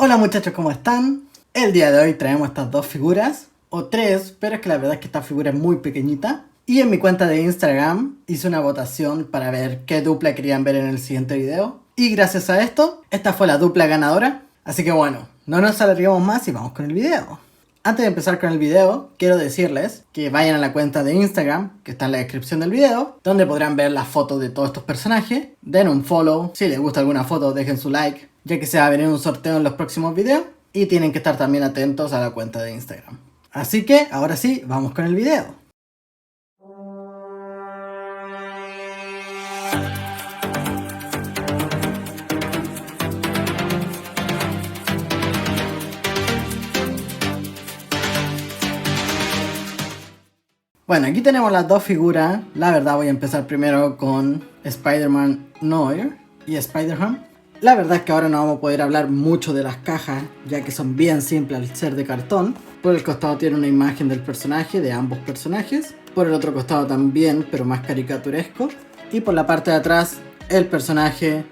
Hola muchachos, ¿cómo están? El día de hoy traemos estas dos figuras, o tres, pero es que la verdad es que esta figura es muy pequeñita. Y en mi cuenta de Instagram hice una votación para ver qué dupla querían ver en el siguiente video. Y gracias a esto, esta fue la dupla ganadora. Así que bueno, no nos alarguemos más y vamos con el video. Antes de empezar con el video, quiero decirles que vayan a la cuenta de Instagram, que está en la descripción del video, donde podrán ver las fotos de todos estos personajes. Den un follow, si les gusta alguna foto dejen su like, ya que se va a venir un sorteo en los próximos videos. Y tienen que estar también atentos a la cuenta de Instagram. Así que, ahora sí, vamos con el video. Bueno, aquí tenemos las dos figuras. La verdad voy a empezar primero con Spider-Man Noir y Spider-Ham. La verdad es que ahora no vamos a poder hablar mucho de las cajas, ya que son bien simples al ser de cartón. Por el costado tiene una imagen del personaje, de ambos personajes. Por el otro costado también, pero más caricaturesco. Y por la parte de atrás, el personaje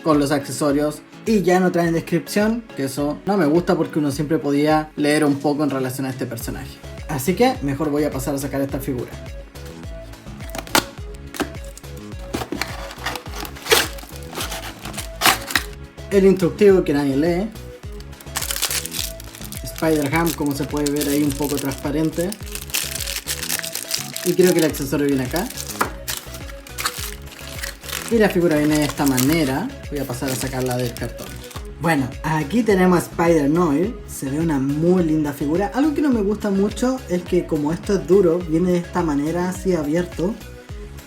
con los accesorios. Y ya no traen descripción, que eso no me gusta porque uno siempre podía leer un poco en relación a este personaje. Así que mejor voy a pasar a sacar esta figura. El instructivo que nadie lee. Spider-Ham, como se puede ver ahí, un poco transparente. Y creo que el accesorio viene acá. Y la figura viene de esta manera. Voy a pasar a sacarla del cartón. Bueno, aquí tenemos a Spider-Noir. Se ve una muy linda figura. Algo que no me gusta mucho es que como esto es duro, viene de esta manera así abierto.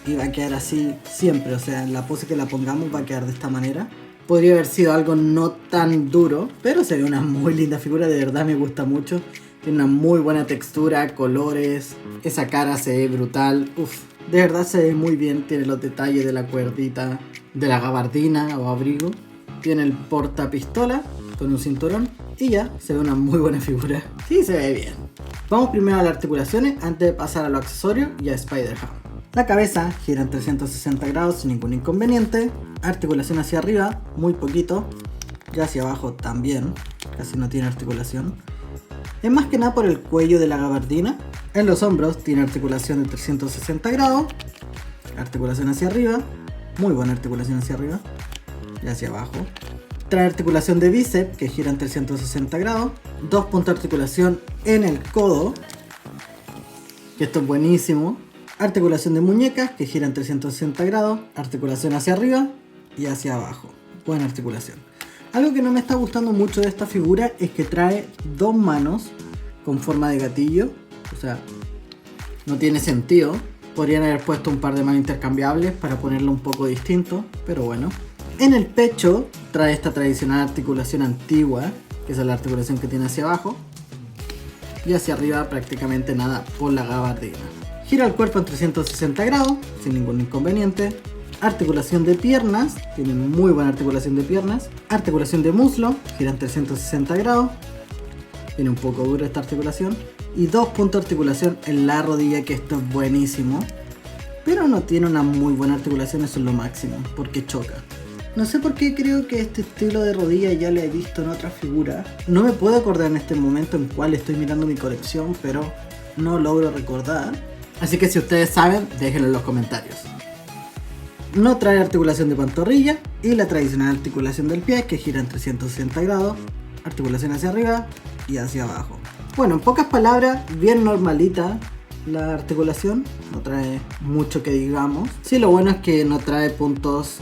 Y va a quedar así siempre. O sea, en la pose que la pongamos va a quedar de esta manera. Podría haber sido algo no tan duro, pero se ve una muy linda figura. De verdad me gusta mucho. Tiene una muy buena textura, colores. Esa cara se ve brutal. Uf, de verdad se ve muy bien. Tiene los detalles de la cuerdita, de la gabardina o abrigo. Tiene el portapistola con un cinturón y ya se ve una muy buena figura. Sí, se ve bien. Vamos primero a las articulaciones antes de pasar a los accesorios y a Spider-Ham. La cabeza gira en 360 grados sin ningún inconveniente. Articulación hacia arriba, muy poquito. Y hacia abajo también, casi no tiene articulación. Es más que nada por el cuello de la gabardina. En los hombros tiene articulación de 360 grados. Articulación hacia arriba, muy buena articulación hacia arriba. Y hacia abajo. Trae articulación de bíceps que gira en 360 grados. 2 puntos de articulación en el codo, que esto es buenísimo. Articulación de muñecas que gira en 360 grados. Articulación hacia arriba y hacia abajo. Buena articulación. Algo que no me está gustando mucho de esta figura es que trae dos manos con forma de gatillo. O sea, no tiene sentido. Podrían haber puesto un par de manos intercambiables para ponerlo un poco distinto, pero bueno. En el pecho trae esta tradicional articulación antigua, que es la articulación que tiene hacia abajo. Y hacia arriba prácticamente nada por la gabardina. Gira el cuerpo en 360 grados, sin ningún inconveniente. Articulación de piernas, tiene muy buena articulación de piernas. Articulación de muslo, gira en 360 grados. Tiene un poco dura esta articulación. Y 2 puntos de articulación en la rodilla, que esto es buenísimo. Pero no tiene una muy buena articulación, eso es lo máximo, porque choca. No sé por qué creo que este estilo de rodilla ya lo he visto en otra figura. No me puedo acordar en este momento en cuál estoy mirando mi colección, pero no logro recordar. Así que si ustedes saben, déjenlo en los comentarios. No trae articulación de pantorrilla y la tradicional articulación del pie que gira en 360 grados. Articulación hacia arriba y hacia abajo. Bueno, en pocas palabras, bien normalita la articulación. No trae mucho que digamos. Sí, lo bueno es que no trae puntos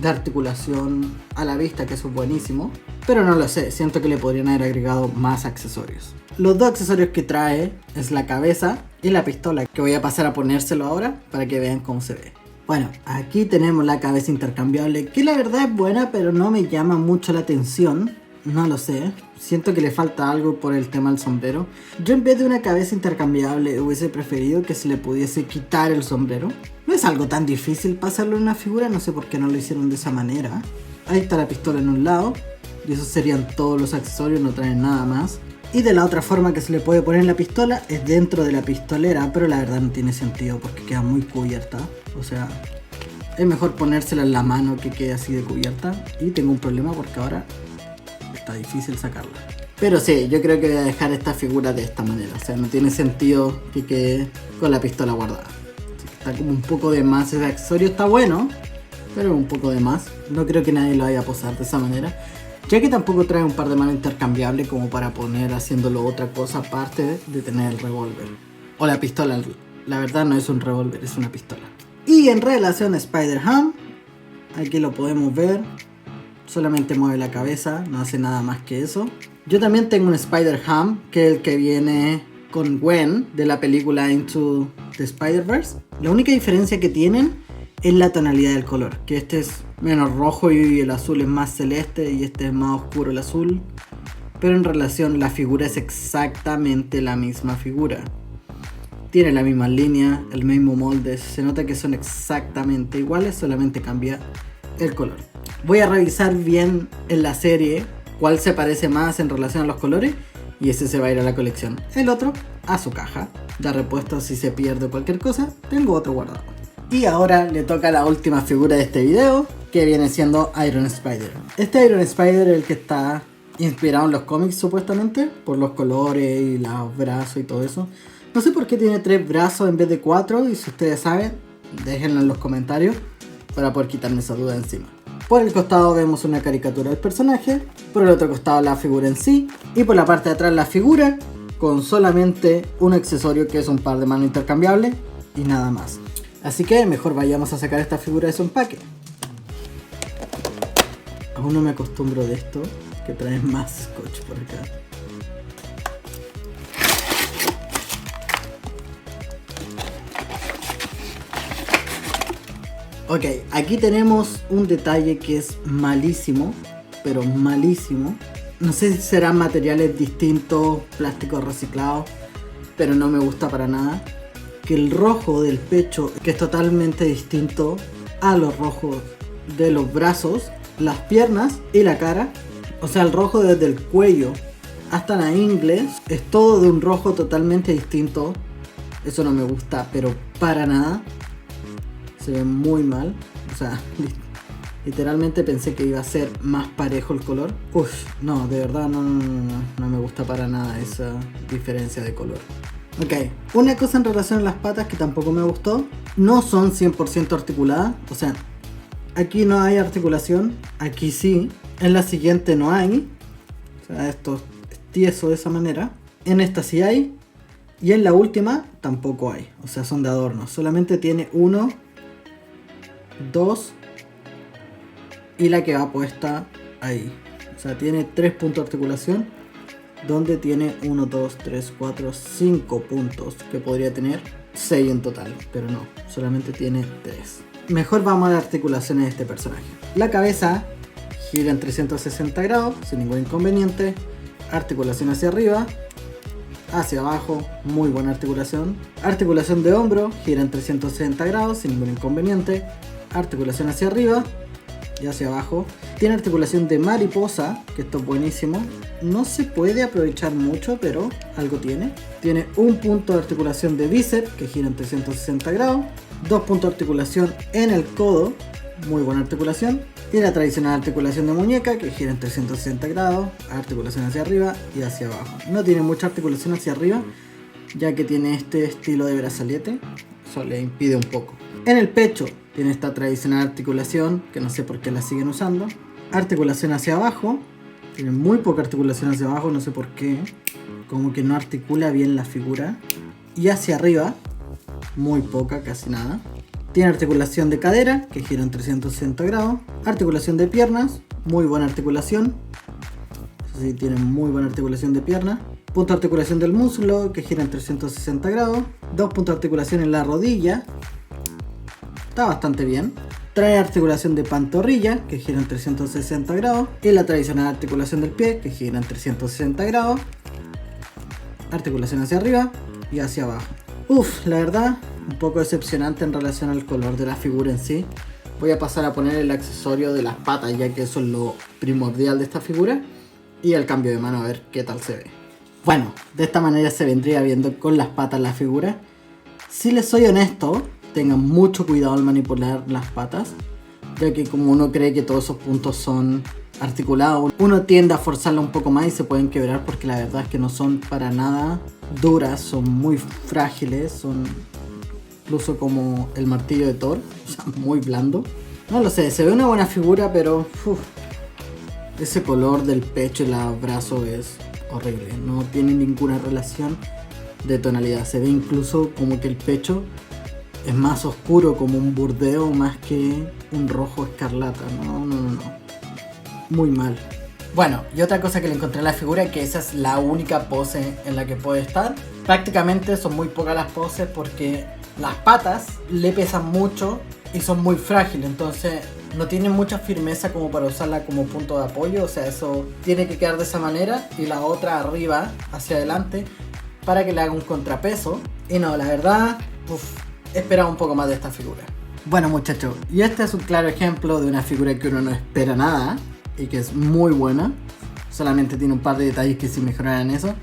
de articulación a la vista, que eso es buenísimo, pero no lo sé, siento que le podrían haber agregado más accesorios. Los dos accesorios que trae es la cabeza y la pistola, que voy a pasar a ponérselo ahora para que vean cómo se ve. Bueno, aquí tenemos la cabeza intercambiable, que la verdad es buena, pero no me llama mucho la atención. No lo sé, siento que le falta algo por el tema del sombrero. Yo en vez de una cabeza intercambiable hubiese preferido que se le pudiese quitar el sombrero. No es algo tan difícil pasarlo en una figura, no sé por qué no lo hicieron de esa manera. Ahí está la pistola en un lado, y esos serían todos los accesorios, no traen nada más. Y de la otra forma que se le puede poner la pistola es dentro de la pistolera, pero la verdad no tiene sentido porque queda muy cubierta. O sea, es mejor ponérsela en la mano que quede así de cubierta. Y tengo un problema porque ahora está difícil sacarla. Pero sí, yo creo que voy a dejar esta figura de esta manera. O sea, no tiene sentido que quede con la pistola guardada. Está como un poco de más. Ese accesorio está bueno, pero un poco de más. No creo que nadie lo vaya a posar de esa manera, ya que tampoco trae un par de manos intercambiables como para poner haciéndolo otra cosa aparte de tener el revólver. O la pistola. La verdad no es un revólver, es una pistola. Y en relación a Spider-Ham, aquí lo podemos ver. Solamente mueve la cabeza, no hace nada más que eso. Yo también tengo un Spider-Ham, que es el que viene con Gwen de la película Into the Spider-Verse. La única diferencia que tienen es la tonalidad del color, que este es menos rojo y el azul es más celeste y este es más oscuro el azul. Pero en relación, la figura es exactamente la misma figura. Tiene la misma línea, el mismo molde, se nota que son exactamente iguales, solamente cambia el color. Voy a revisar bien en la serie cuál se parece más en relación a los colores y ese se va a ir a la colección. El otro a su caja, ya repuesto si se pierde cualquier cosa, tengo otro guardado. Y ahora le toca la última figura de este video, que viene siendo Iron Spider. Este Iron Spider es el que está inspirado en los cómics supuestamente, por los colores y los brazos y todo eso. No sé por qué tiene 3 brazos en vez de 4, y si ustedes saben, déjenlo en los comentarios para poder quitarme esa duda encima. Por el costado vemos una caricatura del personaje, por el otro costado la figura en sí, y por la parte de atrás la figura con solamente un accesorio que es un par de manos intercambiables y nada más. Así que mejor vayamos a sacar esta figura de su empaque. Aún no me acostumbro de esto, que trae más scotch por acá. Ok, aquí tenemos un detalle que es malísimo, pero malísimo. No sé si serán materiales distintos, plásticos reciclados, pero no me gusta para nada. Que el rojo del pecho, que es totalmente distinto a los rojos de los brazos, las piernas y la cara. O sea, el rojo desde el cuello hasta la ingle es todo de un rojo totalmente distinto. Eso no me gusta, pero para nada. Se ve muy mal, o sea, literalmente pensé que iba a ser más parejo el color. Uf, no, de verdad no me gusta para nada esa diferencia de color. Ok, una cosa en relación a las patas que tampoco me gustó, no son 100% articuladas, o sea, aquí no hay articulación, aquí sí, en la siguiente no hay, o sea, esto es tieso de esa manera, en esta sí hay, y en la última tampoco hay, o sea, son de adorno, solamente tiene 1, 2 y la que va puesta ahí. O sea, tiene 3 puntos de articulación, donde tiene 1, 2, 3, 4, 5 puntos, que podría tener 6 en total, pero no, solamente tiene 3. Mejor vamos a las articulaciones de este personaje. La cabeza gira en 360 grados, sin ningún inconveniente. Articulación hacia arriba, hacia abajo, muy buena articulación. Articulación de hombro, gira en 360 grados, sin ningún inconveniente. Articulación hacia arriba y hacia abajo. Tiene articulación de mariposa, que esto es buenísimo. No se puede aprovechar mucho, pero algo tiene. Tiene un punto de articulación de bíceps, que gira en 360 grados. 2 puntos de articulación en el codo, muy buena articulación. Y la tradicional articulación de muñeca, que gira en 360 grados. Articulación hacia arriba y hacia abajo. No tiene mucha articulación hacia arriba, ya que tiene este estilo de brazalete. Eso le impide un poco. En el pecho tiene esta tradicional articulación, que no sé por qué la siguen usando. Articulación hacia abajo. Tiene muy poca articulación hacia abajo, no sé por qué. Como que no articula bien la figura. Y hacia arriba, muy poca, casi nada. Tiene articulación de cadera, que gira en 360 grados. Articulación de piernas, muy buena articulación. Sí, tiene muy buena articulación de pierna. Punto de articulación del muslo, que gira en 360 grados. 2 puntos de articulación en la rodilla. Está bastante bien. Trae articulación de pantorrilla, que gira en 360 grados. Y la tradicional articulación del pie, que gira en 360 grados. Articulación hacia arriba y hacia abajo. Uf, la verdad, un poco decepcionante en relación al color de la figura en sí. Voy a pasar a poner el accesorio de las patas, ya que eso es lo primordial de esta figura. Y el cambio de mano, a ver qué tal se ve. Bueno, de esta manera se vendría viendo con las patas la figura. Si les soy honesto, tengan mucho cuidado al manipular las patas, ya que como uno cree que todos esos puntos son articulado, uno tiende a forzarlo un poco más y se pueden quebrar porque la verdad es que no son para nada duras, son muy frágiles, son incluso como el martillo de Thor, o sea, muy blando. No lo sé, se ve una buena figura, pero ese color del pecho y los brazos es horrible, no tiene ninguna relación de tonalidad, se ve incluso como que el pecho es más oscuro, como un burdeo más que un rojo escarlata, no, muy mal. Bueno, y otra cosa que le encontré a la figura es que esa es la única pose en la que puede estar. Prácticamente son muy pocas las poses porque las patas le pesan mucho y son muy frágiles, entonces no tiene mucha firmeza como para usarla como punto de apoyo, o sea, eso tiene que quedar de esa manera y la otra arriba, hacia adelante, para que le haga un contrapeso. Y no, la verdad, esperaba un poco más de esta figura. Bueno muchachos, y este es un claro ejemplo de una figura que uno no espera nada y que es muy buena. Solamente tiene un par de detalles que si mejoraran eso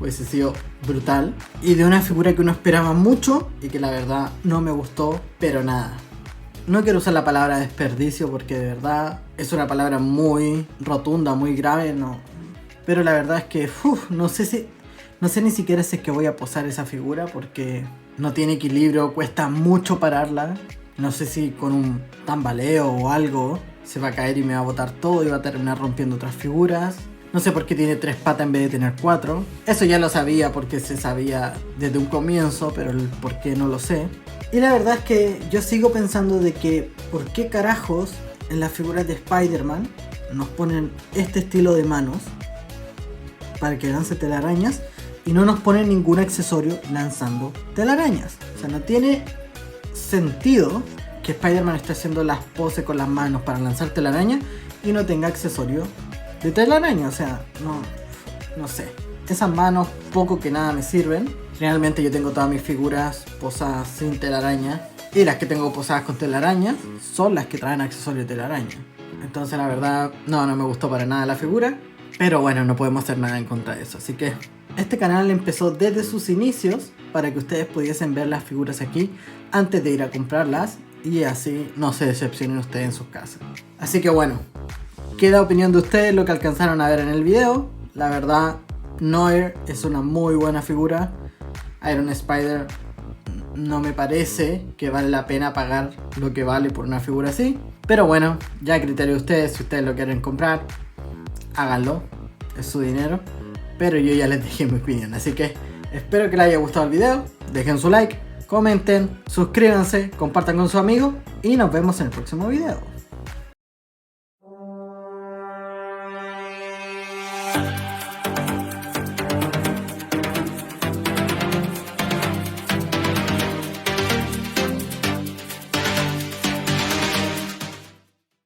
hubiese sido brutal. Y de una figura que uno esperaba mucho y que la verdad no me gustó, pero nada. No quiero usar la palabra desperdicio porque de verdad es una palabra muy rotunda, muy grave, no. Pero la verdad es que no sé ni siquiera si es que voy a posar esa figura porque no tiene equilibrio, cuesta mucho pararla. No sé si con un tambaleo o algo se va a caer y me va a botar todo y va a terminar rompiendo otras figuras. No sé por qué tiene 3 patas en vez de tener 4. Eso ya lo sabía porque se sabía desde un comienzo, pero el por qué no lo sé. Y la verdad es que yo sigo pensando de que ¿por qué carajos en las figuras de Spider-Man nos ponen este estilo de manos para que lance telarañas y no nos ponen ningún accesorio lanzando telarañas? O sea, no tiene sentido que Spider-Man esté haciendo las poses con las manos para lanzar telaraña y no tenga accesorio de telaraña. O sea, no sé. Esas manos poco que nada me sirven. Generalmente yo tengo todas mis figuras posadas sin telaraña y las que tengo posadas con telaraña son las que traen accesorio de telaraña. Entonces la verdad no me gustó para nada la figura. Pero bueno, no podemos hacer nada en contra de eso. Así que este canal empezó desde sus inicios para que ustedes pudiesen ver las figuras aquí antes de ir a comprarlas y así no se decepcionen ustedes en sus casas. Así que bueno, queda opinión de ustedes lo que alcanzaron a ver en el video. La verdad, Noir es una muy buena figura. Iron Spider no me parece que vale la pena pagar lo que vale por una figura así. Pero bueno, ya a criterio de ustedes, si ustedes lo quieren comprar, háganlo, es su dinero. Pero yo ya les dejé mi opinión, así que espero que les haya gustado el video. Dejen su like, comenten, suscríbanse, compartan con sus amigos y nos vemos en el próximo video.